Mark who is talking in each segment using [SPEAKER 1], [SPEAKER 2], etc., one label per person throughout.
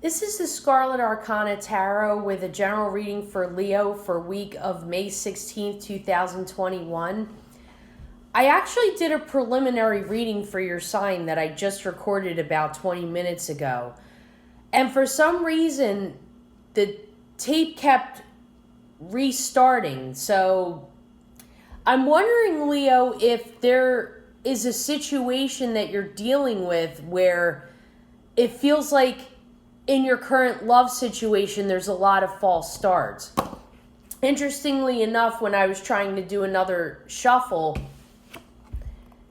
[SPEAKER 1] This is the Scarlet Arcana Tarot with a general reading for Leo for week of May 16th, 2021. I actually did a preliminary reading for your sign that I just recorded about 20 minutes ago. And for some reason, the tape kept restarting. So I'm wondering, Leo, if there is a situation that you're dealing with where it feels like in your current love situation, there's a lot of false starts. Interestingly enough, when I was trying to do another shuffle,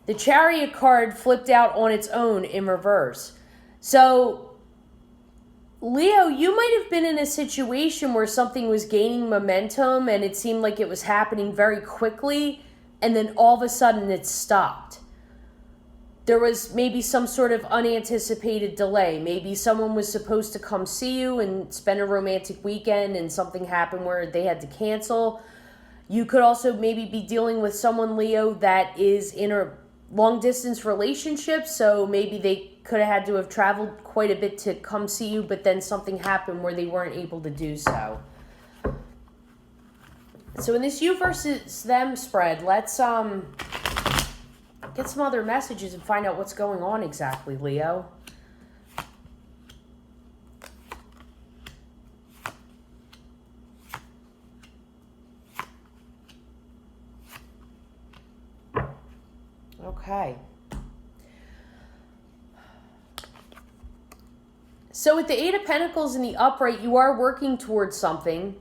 [SPEAKER 1] the Chariot card flipped out on its own in reverse. So, Leo, you might have been in a situation where something was gaining momentum and it seemed like it was happening very quickly, and then all of a sudden it stopped. There was maybe some sort of unanticipated delay. Maybe someone was supposed to come see you and spend a romantic weekend and something happened where they had to cancel. You could also maybe be dealing with someone, Leo, that is in a long distance relationship. So maybe they could have had to have traveled quite a bit to come see you, but then something happened where they weren't able to do so. So in this you versus them spread, let's get some other messages and find out what's going on exactly, Leo. Okay. So with the Eight of Pentacles in the upright, you are working towards something.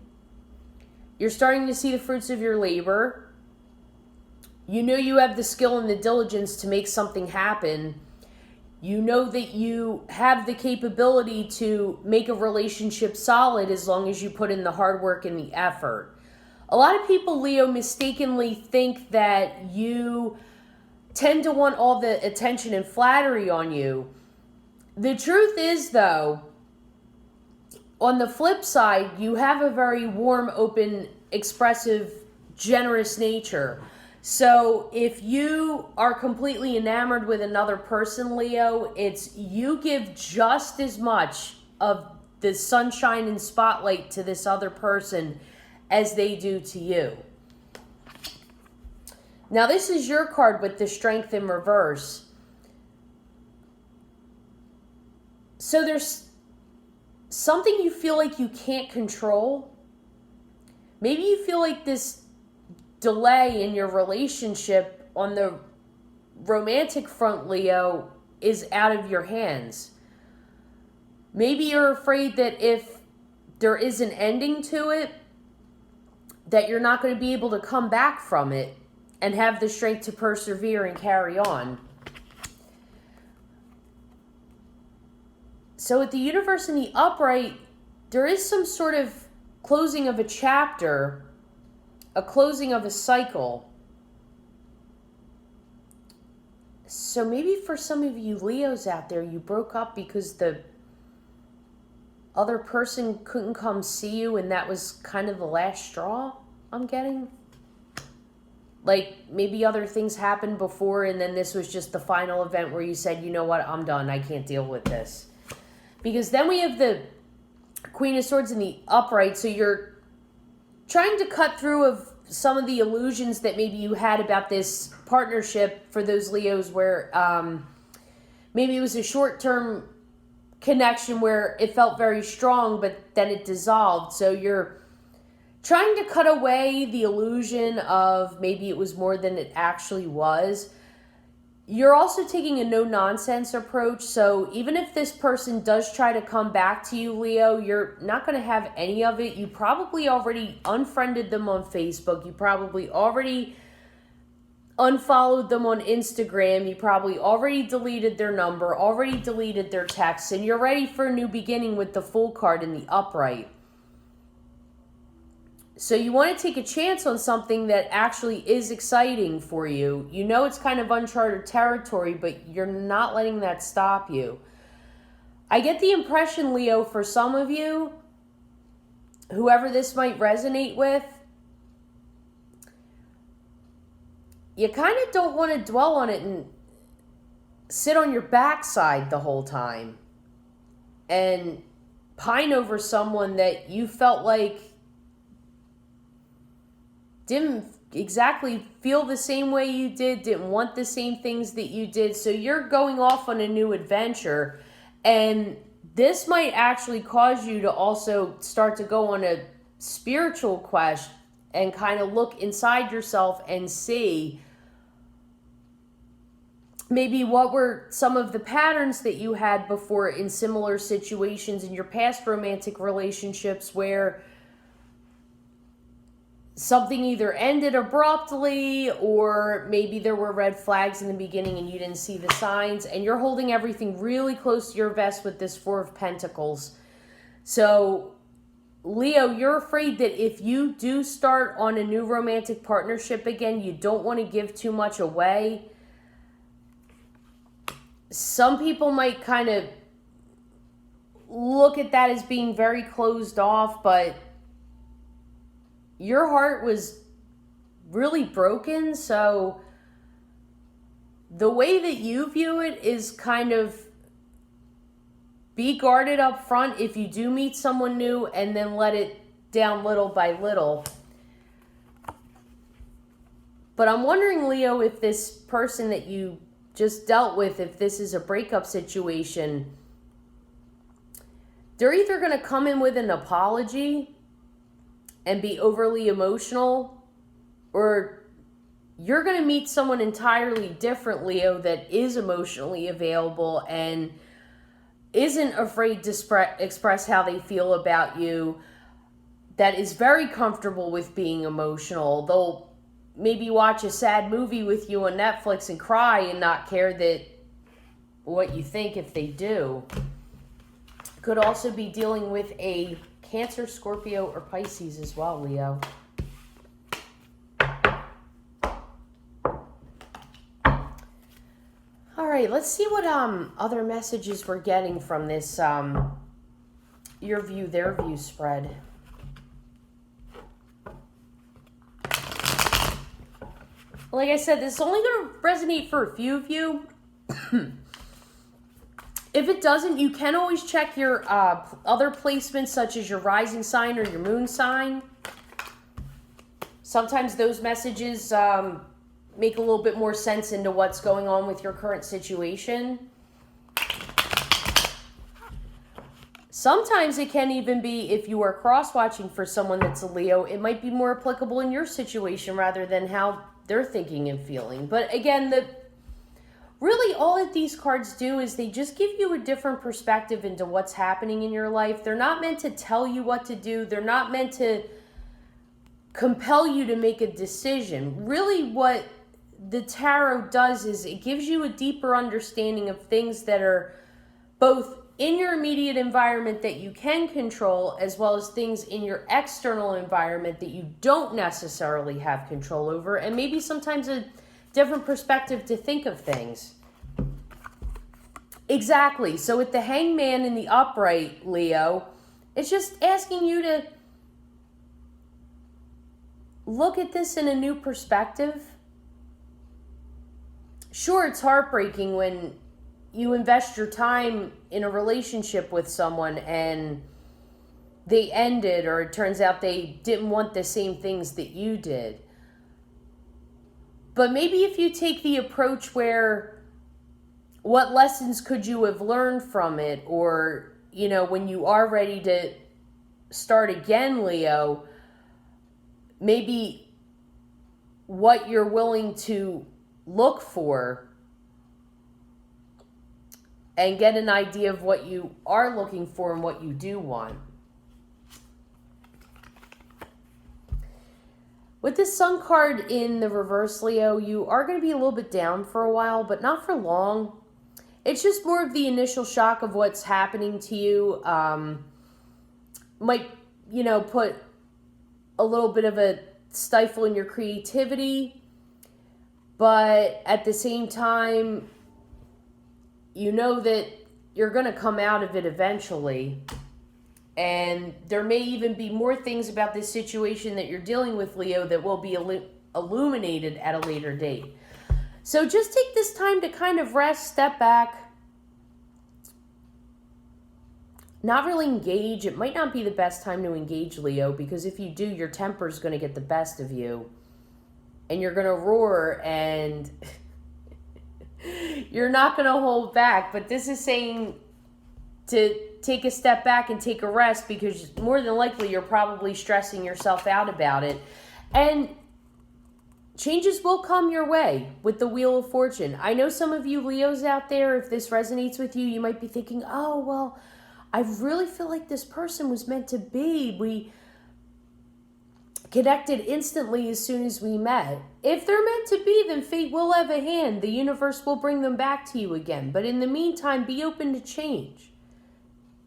[SPEAKER 1] You're starting to see the fruits of your labor. You know you have the skill and the diligence to make something happen. You know that you have the capability to make a relationship solid as long as you put in the hard work and the effort. A lot of people, Leo, mistakenly think that you tend to want all the attention and flattery on you. The truth is, though, on the flip side, you have a very warm, open, expressive, generous nature. So if you are completely enamored with another person, Leo, it's you give just as much of the sunshine and spotlight to this other person as they do to you. Now, this is your card with the Strength in reverse. So there's something you feel like you can't control. Maybe you feel like this delay in your relationship on the romantic front, Leo, is out of your hands. Maybe you're afraid that if there is an ending to it, that you're not going to be able to come back from it and have the strength to persevere and carry on. So with the universe in the upright, there is some sort of closing of a chapter, a closing of a cycle. So maybe for some of you Leos out there, you broke up because the other person couldn't come see you and that was kind of the last straw, I'm getting. Like maybe other things happened before and then this was just the final event where you said, you know what, I'm done, I can't deal with this. Because then we have the Queen of Swords in the upright, so you're trying to cut through of some of the illusions that maybe you had about this partnership for those Leos where maybe it was a short-term connection where it felt very strong, but then it dissolved. So you're trying to cut away the illusion of maybe it was more than it actually was. You're also taking a no-nonsense approach, so even if this person does try to come back to you, Leo, you're not going to have any of it. You probably already unfriended them on Facebook. You probably already unfollowed them on Instagram. You probably already deleted their number, already deleted their texts, and you're ready for a new beginning with the Fool card in the upright. So you want to take a chance on something that actually is exciting for you. You know it's kind of uncharted territory, but you're not letting that stop you. I get the impression, Leo, for some of you, whoever this might resonate with, you kind of don't want to dwell on it and sit on your backside the whole time and pine over someone that you felt like didn't exactly feel the same way you did, didn't want the same things that you did. So you're going off on a new adventure, and this might actually cause you to also start to go on a spiritual quest and kind of look inside yourself and see maybe what were some of the patterns that you had before in similar situations in your past romantic relationships where something either ended abruptly or maybe there were red flags in the beginning and you didn't see the signs, and you're holding everything really close to your vest with this Four of Pentacles. So Leo, you're afraid that if you do start on a new romantic partnership again, you don't want to give too much away. Some people might kind of look at that as being very closed off, but your heart was really broken. So the way that you view it is kind of be guarded up front if you do meet someone new, and then let it down little by little. But I'm wondering, Leo, if this person that you just dealt with, if this is a breakup situation, they're either going to come in with an apology and be overly emotional, or you're going to meet someone entirely different, Leo, that is emotionally available and isn't afraid to express how they feel about you, that is very comfortable with being emotional. They'll maybe watch a sad movie with you on Netflix and cry and not care that what you think if they do. Could also be dealing with a Cancer, Scorpio, or Pisces as well, Leo. All right, let's see what other messages we're getting from this your view, their view spread. Like I said, this is only going to resonate for a few of you. If it doesn't, you can always check your other placements, such as your rising sign or your moon sign. Sometimes those messages make a little bit more sense into what's going on with your current situation. Sometimes it can even be, if you are cross-watching for someone that's a Leo, it might be more applicable in your situation rather than how they're thinking and feeling. But again, really all that these cards do is they just give you a different perspective into what's happening in your life. They're not meant to tell you what to do. They're not meant to compel you to make a decision. Really what the tarot does is it gives you a deeper understanding of things that are both in your immediate environment that you can control, as well as things in your external environment that you don't necessarily have control over, and maybe sometimes a different perspective to think of things. Exactly. So with the Hangman in the upright, Leo, it's just asking you to look at this in a new perspective. Sure, it's heartbreaking when you invest your time in a relationship with someone and they ended, or it turns out they didn't want the same things that you did. But maybe if you take the approach where, what lessons could you have learned from it? Or, when you are ready to start again, Leo, maybe what you're willing to look for and get an idea of what you are looking for and what you do want. With this Sun card in the reverse, Leo, you are going to be a little bit down for a while, but not for long. It's just more of the initial shock of what's happening to you. Might, put a little bit of a stifle in your creativity, but at the same time, you know that you're going to come out of it eventually. And there may even be more things about this situation that you're dealing with, Leo, that will be illuminated at a later date. So just take this time to kind of rest, step back, not really engage. It might not be the best time to engage, Leo, because if you do, your temper is going to get the best of you. And you're going to roar and you're not going to hold back. But this is saying to take a step back and take a rest, because more than likely you're probably stressing yourself out about it. And changes will come your way with the Wheel of Fortune. I know some of you Leos out there, if this resonates with you, you might be thinking, oh, well, I really feel like this person was meant to be. We connected instantly as soon as we met. If they're meant to be, then fate will have a hand. The universe will bring them back to you again. But in the meantime, be open to change.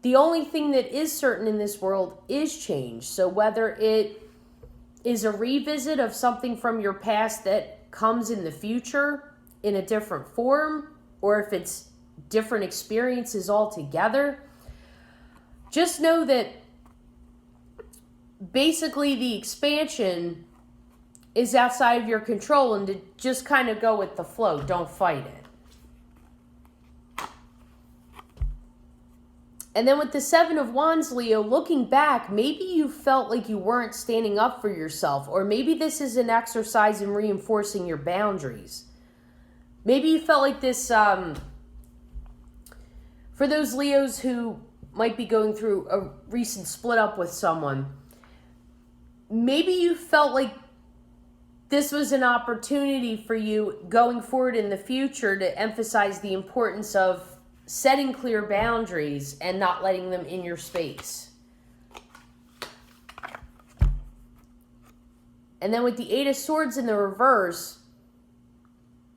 [SPEAKER 1] The only thing that is certain in this world is change. So whether it is a revisit of something from your past that comes in the future in a different form, or if it's different experiences altogether, just know that basically the expansion is outside of your control, and to just kind of go with the flow. Don't fight it. And then with the Seven of Wands, Leo, looking back, maybe you felt like you weren't standing up for yourself, or maybe this is an exercise in reinforcing your boundaries. Maybe you felt like this, for those Leos who might be going through a recent split up with someone, maybe you felt like this was an opportunity for you going forward in the future to emphasize the importance of setting clear boundaries and not letting them in your space. And then with the Eight of Swords in the reverse,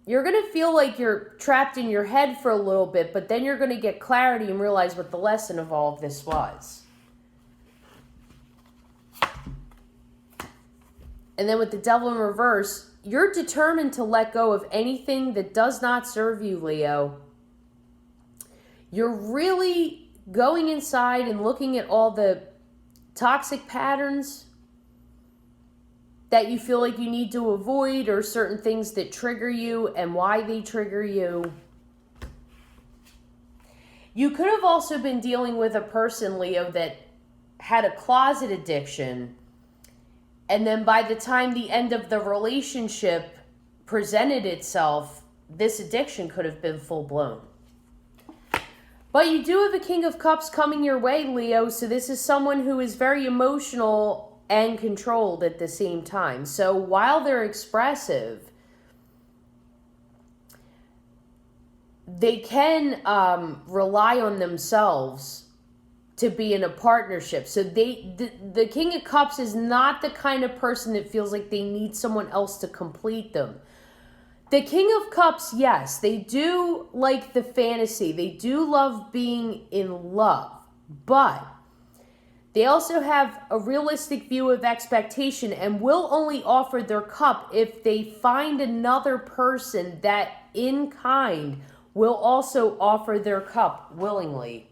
[SPEAKER 1] you're going to feel like you're trapped in your head for a little bit, but then you're going to get clarity and realize what the lesson of all of this was. And then with the Devil in reverse, you're determined to let go of anything that does not serve you, Leo. You're really going inside and looking at all the toxic patterns that you feel like you need to avoid, or certain things that trigger you and why they trigger you. You could have also been dealing with a person, Leo, that had a closet addiction, and then by the time the end of the relationship presented itself, this addiction could have been full blown. But you do have a King of Cups coming your way, Leo, so this is someone who is very emotional and controlled at the same time. So while they're expressive, they can rely on themselves to be in a partnership. So the King of Cups is not the kind of person that feels like they need someone else to complete them. The King of Cups, yes, they do like the fantasy. They do love being in love, but they also have a realistic view of expectation and will only offer their cup if they find another person that in kind will also offer their cup willingly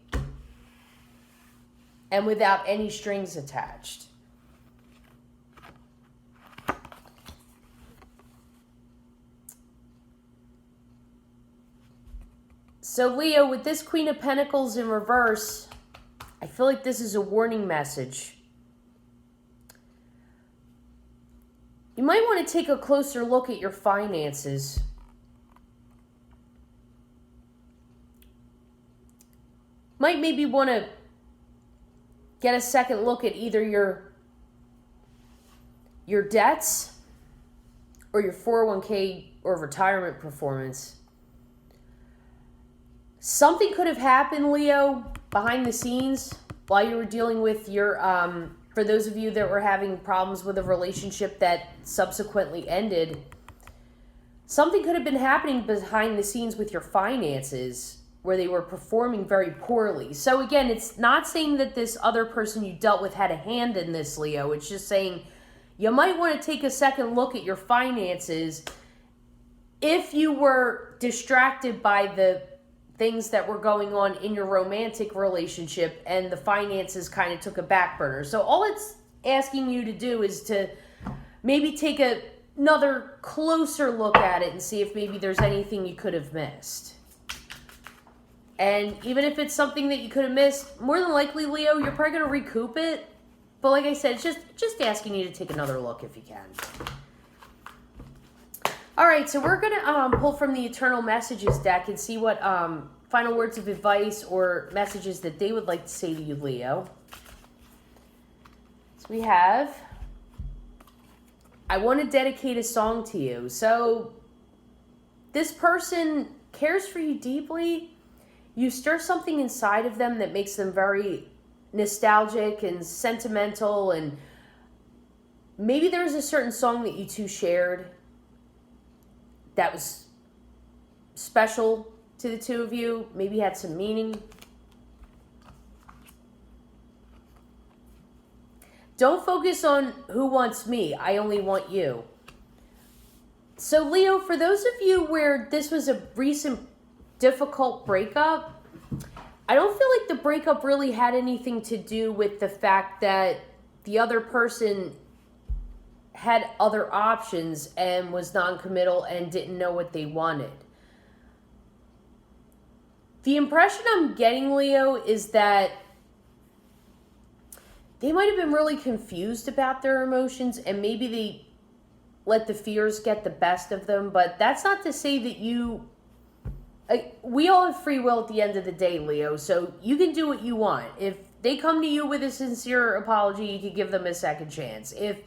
[SPEAKER 1] and without any strings attached. So Leo, with this Queen of Pentacles in reverse, I feel like this is a warning message. You might want to take a closer look at your finances. Might maybe want to get a second look at either your debts or your 401k or retirement performance. Something could have happened, Leo, behind the scenes while you were dealing with your, for those of you that were having problems with a relationship that subsequently ended, something could have been happening behind the scenes with your finances where they were performing very poorly. So again, it's not saying that this other person you dealt with had a hand in this, Leo. It's just saying you might want to take a second look at your finances if you were distracted by the things that were going on in your romantic relationship and the finances kind of took a back burner. So all it's asking you to do is to maybe take another closer look at it and see if maybe there's anything you could have missed. And even if it's something that you could have missed, more than likely, Leo, you're probably going to recoup it. But like I said, it's just asking you to take another look if you can. All right, so we're going to pull from the Eternal Messages deck and see what final words of advice or messages that they would like to say to you, Leo. So we have, I want to dedicate a song to you. So this person cares for you deeply. You stir something inside of them that makes them very nostalgic and sentimental, and maybe there's a certain song that you two shared that was special to the two of you, maybe had some meaning. Don't focus on who wants me, I only want you. So Leo, for those of you where this was a recent difficult breakup, I don't feel like the breakup really had anything to do with the fact that the other person had other options and was non-committal and didn't know what they wanted. The impression I'm getting, Leo, is that they might have been really confused about their emotions and maybe they let the fears get the best of them, but that's not to say that we all have free will at the end of the day, Leo, so you can do what you want. If they come to you with a sincere apology, you can give them a second chance. If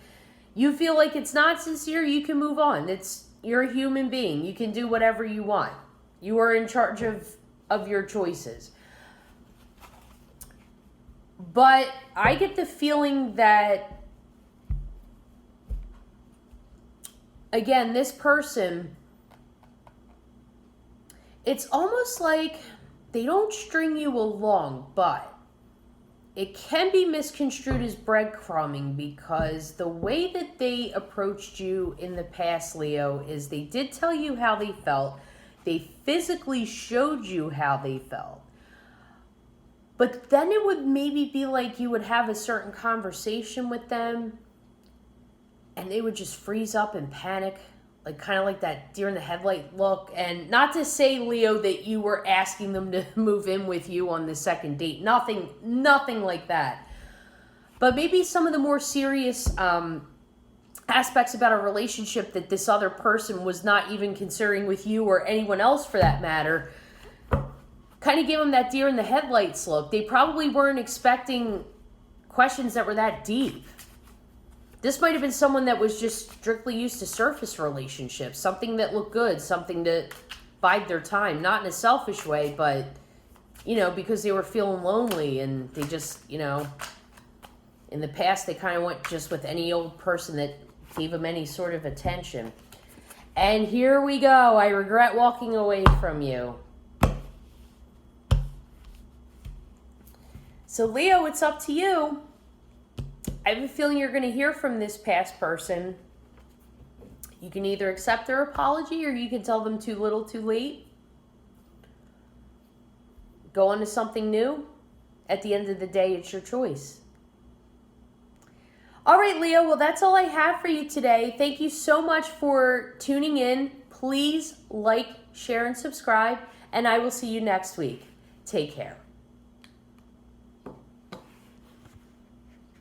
[SPEAKER 1] you feel like it's not sincere, you can move on. You're a human being. You can do whatever you want. You are in charge of your choices. But I get the feeling that, again, this person, it's almost like they don't string you along, but it can be misconstrued as breadcrumbing because the way that they approached you in the past, Leo, is they did tell you how they felt. They physically showed you how they felt. But then it would maybe be like you would have a certain conversation with them and they would just freeze up and panic, like kind of like that deer in the headlight look. And not to say, Leo, that you were asking them to move in with you on the second date. Nothing like that. But maybe some of the more serious aspects about a relationship that this other person was not even considering with you or anyone else for that matter kind of gave them that deer in the headlights look. They probably weren't expecting questions that were that deep. This might have been someone that was just strictly used to surface relationships, something that looked good, something to bide their time, not in a selfish way, but, because they were feeling lonely and they just, in the past they kind of went just with any old person that gave them any sort of attention. And here we go. I regret walking away from you. So Leo, it's up to you. I have a feeling you're going to hear from this past person. You can either accept their apology or you can tell them too little, too late. Go on to something new. At the end of the day, it's your choice. All right, Leo, well, that's all I have for you today. Thank you so much for tuning in. Please like, share, and subscribe, and I will see you next week. Take care.